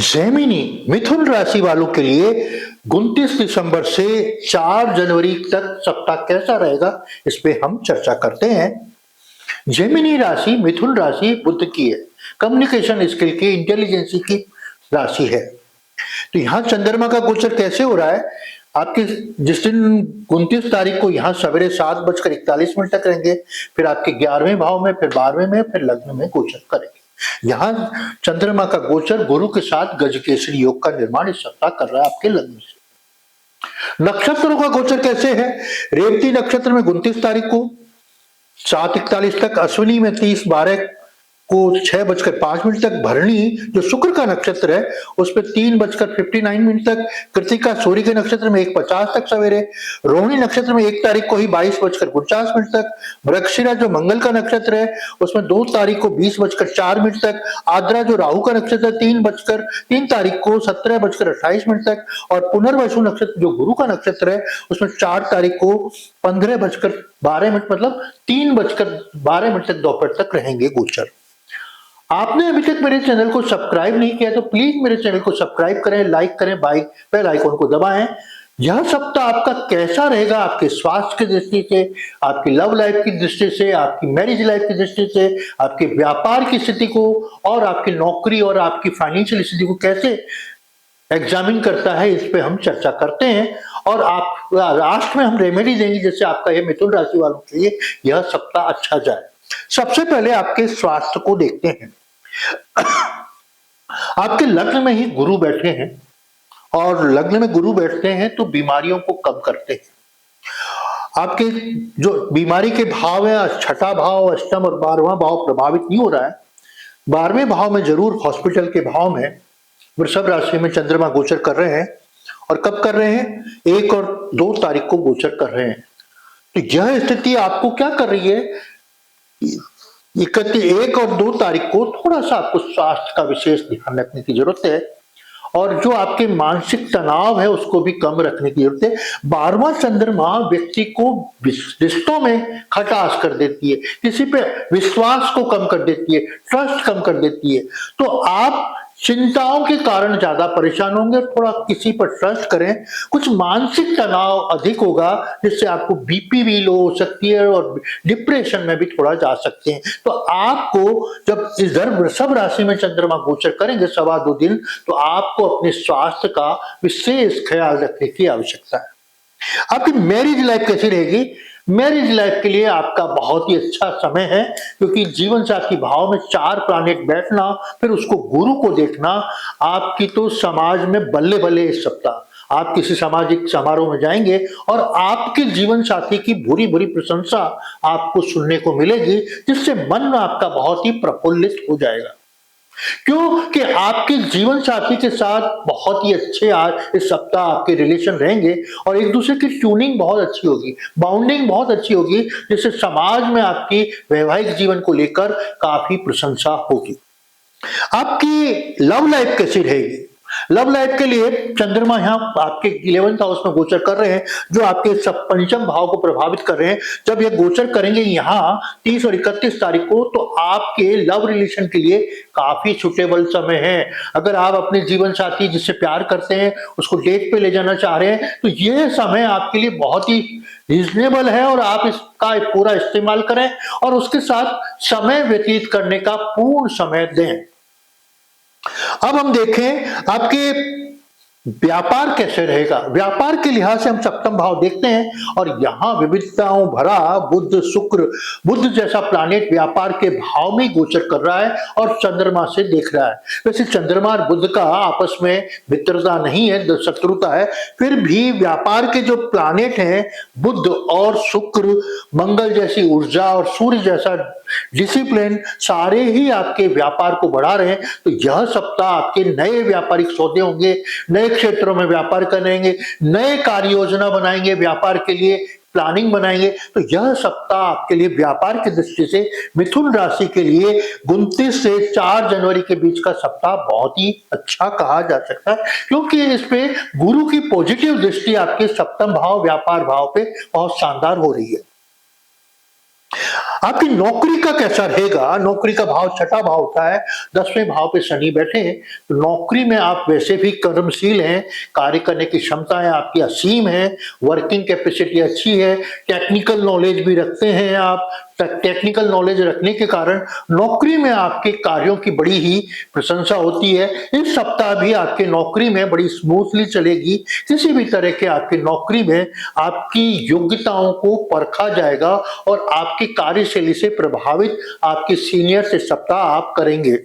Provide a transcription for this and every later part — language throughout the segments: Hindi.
जेमिनी मिथुन राशि वालों के लिए 29 दिसंबर से 4 जनवरी तक सप्ताह कैसा रहेगा, इस पे हम चर्चा करते हैं। जेमिनी राशि मिथुन राशि बुध की है, कम्युनिकेशन स्किल की, इंटेलिजेंसी की राशि है। तो यहाँ चंद्रमा का गोचर कैसे हो रहा है, आपके जिस दिन 29 तारीख को यहाँ सवेरे 7:41 तक रहेंगे, फिर आपके 11वें भाव में, फिर 12वें में, फिर लग्न में गोचर करेंगे। यहाँ चंद्रमा का गोचर गुरु के साथ गजकेसरी योग का निर्माण इस सप्ताह कर रहा है आपके लग्न से। नक्षत्रों का गोचर कैसे है, रेवती नक्षत्र में 29 तारीख को 7:41 तक, अश्विनी में 30:12 को 6:05 तक, भरणी जो शुक्र का नक्षत्र है उस पर 3:59 तक, कृतिका सूर्य के नक्षत्र में 1:50 तक सवेरे, रोहिणी नक्षत्र में 1 तारीख को ही 22:49 तक, मृगशिरा जो मंगल का नक्षत्र है उसमें 2 तारीख को 20:04 तक, आद्रा जो राहु का नक्षत्र है 3 तारीख को 17:28 तक, और पुनर्वसु नक्षत्र जो गुरु का नक्षत्र है उसमें 4 तारीख को 15:12 मतलब 3:12 तक दोपहर तक रहेंगे गोचर। आपने अभी तक मेरे चैनल को सब्सक्राइब नहीं किया तो प्लीज मेरे चैनल को सब्सक्राइब करें, लाइक करें, बेल आइकन को दबाएं। यह सप्ताह आपका कैसा रहेगा, आपके स्वास्थ्य की दृष्टि से, आपकी लव लाइफ की दृष्टि से, आपकी मैरिज लाइफ की दृष्टि से, आपके व्यापार की स्थिति को और आपकी नौकरी और आपकी फाइनेंशियल स्थिति को कैसे एग्जामिन करता है, इस पे हम चर्चा करते हैं। और आप लास्ट में हम रेमेडी देंगे जैसे आपका ये मिथुन राशि वालों के लिए यह सप्ताह अच्छा जाए। सबसे पहले आपके स्वास्थ्य को देखते हैं। आपके लग्न में ही गुरु बैठे हैं, और लग्न में गुरु बैठते हैं तो बीमारियों को कम करते हैं। आपके जो बीमारी के भाव है, छठा भाव, अष्टम और 12वां भाव प्रभावित नहीं हो रहा है। 12वें भाव में जरूर हॉस्पिटल के भाव में वृषभ राशि में चंद्रमा गोचर कर रहे हैं, और कब कर रहे हैं, 1 और 2 तारीख को गोचर कर रहे हैं। तो यह स्थिति आपको क्या कर रही है, 1 और 2 तारीख को थोड़ा सा आपको स्वास्थ्य का विशेष ध्यान रखने की जरूरत है, और जो आपके मानसिक तनाव है उसको भी कम रखने की जरूरत है। 12वां चंद्रमा व्यक्ति को रिश्तों में खटास कर देती है, किसी पे विश्वास को कम कर देती है, ट्रस्ट कम कर देती है। तो आप चिंताओं के कारण ज्यादा परेशान होंगे, थोड़ा किसी पर ट्रस्ट करें। कुछ मानसिक तनाव अधिक होगा जिससे आपको बीपी भी लो हो सकती है और डिप्रेशन में भी थोड़ा जा सकते हैं। तो आपको जब इधर वृषभ राशि में चंद्रमा गोचर करेंगे 2.25 दिन, तो आपको अपने स्वास्थ्य का विशेष ख्याल रखने की आवश्यकता है। आपकी मैरिज लाइफ कैसी रहेगी, मैरिज लाइफ के लिए आपका बहुत ही अच्छा समय है, क्योंकि जीवन साथी भाव में 4 प्लैनेट बैठना, फिर उसको गुरु को देखना, आपकी तो समाज में बल्ले बल्ले इस सप्ताह आप किसी सामाजिक समारोह में जाएंगे और आपके जीवन साथी की बुरी बुरी प्रशंसा आपको सुनने को मिलेगी, जिससे मन आपका बहुत ही प्रफुल्लित हो जाएगा। क्योंकि आपके जीवन साथी के साथ बहुत ही अच्छे आज इस सप्ताह आपके रिलेशन रहेंगे, और एक दूसरे की ट्यूनिंग बहुत अच्छी होगी, बाउंडिंग बहुत अच्छी होगी, जिससे समाज में आपकी वैवाहिक जीवन को लेकर काफी प्रशंसा होगी। आपकी लव लाइफ कैसी रहेगी, लव लाइफ के लिए चंद्रमा यहाँ आपके 11th हाउस में गोचर कर रहे हैं, जो आपके पंचम भाव को प्रभावित कर रहे हैं। जब ये गोचर करेंगे यहाँ 30 और 31 तारीख को, तो आपके लव रिलेशन के लिए काफी सुटेबल समय है। अगर आप अपने जीवन साथी जिससे प्यार करते हैं उसको डेट पे ले जाना चाह रहे हैं, तो ये समय आपके लिए बहुत ही रीजनेबल है, और आप इसका पूरा इस्तेमाल करें और उसके साथ समय व्यतीत करने का पूर्ण समय दें। अब हम देखें आपके व्यापार कैसे रहेगा। व्यापार के लिहाज से हम सप्तम भाव देखते हैं, और यहां विविधताओं भरा बुध शुक्र, बुध जैसा प्लैनेट व्यापार के भाव में गोचर कर रहा है और चंद्रमा से देख रहा है। वैसे चंद्रमा और बुध का आपस में मित्रता नहीं है, शत्रुता है, फिर भी व्यापार के जो प्लैनेट हैं बुध और शुक्र, मंगल जैसी ऊर्जा और सूर्य जैसा डिसिप्लिन, सारे ही आपके व्यापार को बढ़ा रहे हैं। तो यह सप्ताह आपके नए व्यापारिक सौदे होंगे, नए क्षेत्रों में व्यापार करेंगे, नए कार्य योजना बनाएंगे, व्यापार के लिए प्लानिंग बनाएंगे। तो यह सप्ताह आपके लिए व्यापार की दृष्टि से मिथुन राशि के लिए 29 से 4 जनवरी के बीच का सप्ताह बहुत ही अच्छा कहा जा सकता है, क्योंकि इस पे गुरु की पॉजिटिव दृष्टि आपके सप्तम भाव व्यापार भाव पे बहुत शानदार हो रही है। आपकी नौकरी का कैसा रहेगा? नौकरी का भाव छठा भाव होता है, 10वें भाव पे शनि बैठे हैं, तो नौकरी में आप वैसे भी कर्मशील हैं, कार्य करने की क्षमताएँ आपकी असीम हैं, वर्किंग कैपेसिटी अच्छी है, टेक्निकल नॉलेज भी रखते हैं आप। टेक्निकल नॉलेज रखने के कारण नौकरी में आपके कार्यों की बड़ी ही प्रशंसा होती है। इस सप्ताह भी आपकी नौकरी में बड़ी स्मूथली चलेगी। किसी भी तरह के आपकी नौकरी में आपकी योग्यताओं को परखा जाएगा और आपकी कार्यशैली से प्रभावित आपके सीनियर से सप्ताह आप करेंगे।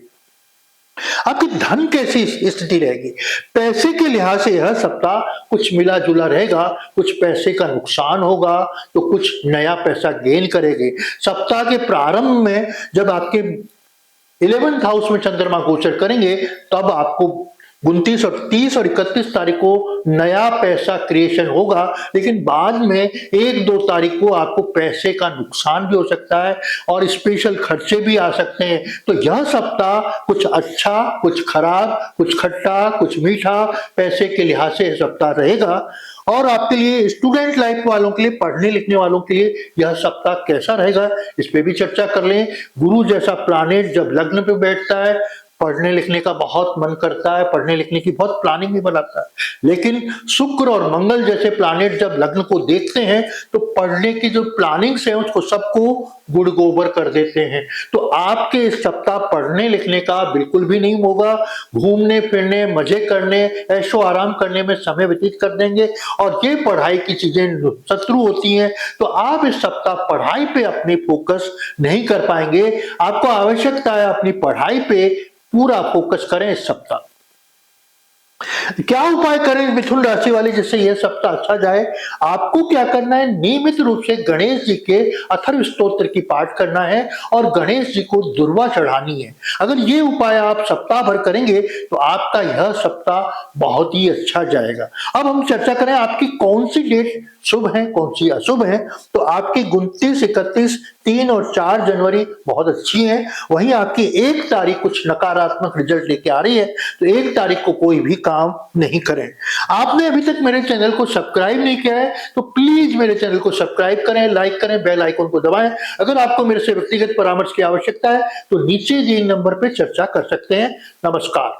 आपकी धन कैसी स्थिति रहेगी? पैसे के लिहाज से यह सप्ताह कुछ मिला-जुला रहेगा, कुछ पैसे का नुकसान होगा, तो कुछ नया पैसा गेन करेंगे। सप्ताह के प्रारंभ में जब आपके 11th हाउस में चंद्रमा गोचर करेंगे, तब आपको 29 और 30 और 31 तारीख को नया पैसा क्रिएशन होगा, लेकिन बाद में 1-2 तारीख को आपको पैसे का नुकसान भी हो सकता है और स्पेशल खर्चे भी आ सकते हैं। तो यह सप्ताह कुछ अच्छा, कुछ खराब, कुछ खट्टा, कुछ मीठा पैसे के लिहाज से यह सप्ताह रहेगा। और आपके लिए स्टूडेंट लाइफ वालों के लिए, पढ़ने लिखने वालों के लिए यह सप्ताह कैसा रहेगा, इस पे भी चर्चा कर लें। गुरु जैसा प्लैनेट जब लग्न पे बैठता है, पढ़ने लिखने का बहुत मन करता है, पढ़ने लिखने की बहुत प्लानिंग भी बनाता है, लेकिन शुक्र और मंगल जैसे प्लैनेट जब लग्न को देखते हैं तो पढ़ने की जो प्लानिंग्स है उसको सबको गुड़ गोबर कर देते हैं। तो आपके इस सप्ताह पढ़ने लिखने का बिल्कुल भी नहीं होगा, घूमने फिरने, मजे करने, ऐशो आराम करने में समय व्यतीत कर देंगे और ये पढ़ाई की चीजें शत्रु होती हैं, तो आप इस सप्ताह पढ़ाई पे अपनी फोकस नहीं कर पाएंगे। आपको आवश्यकता है अपनी पढ़ाई पे पूरा फोकस करें इस सप्ताह। क्या उपाय करें मिथुन राशि वाले जिससे यह सप्ताह अच्छा जाए? आपको क्या करना है, नियमित रूप से गणेश जी के अथर्व स्तोत्र की पाठ करना है और गणेश जी को दुर्वा चढ़ानी है। अगर ये उपाय आप सप्ताह भर करेंगे तो आपका यह सप्ताह बहुत ही अच्छा जाएगा। अब हम चर्चा करें आपकी कौन सी डेट शुभ है, कौन सी अशुभ है। तो आपकी 29, 31, 3 और 4 जनवरी बहुत अच्छी है। वहीं आपकी 1 तारीख कुछ नकारात्मक रिजल्ट लेके आ रही है, तो 1 तारीख को कोई भी काम नहीं करें। आपने अभी तक मेरे चैनल को सब्सक्राइब नहीं किया है तो प्लीज मेरे चैनल को सब्सक्राइब करें, लाइक करें, बेल आइकन को दबाएं। अगर आपको मेरे से व्यक्तिगत परामर्श की आवश्यकता है तो नीचे दिए नंबर पर चर्चा कर सकते हैं। नमस्कार।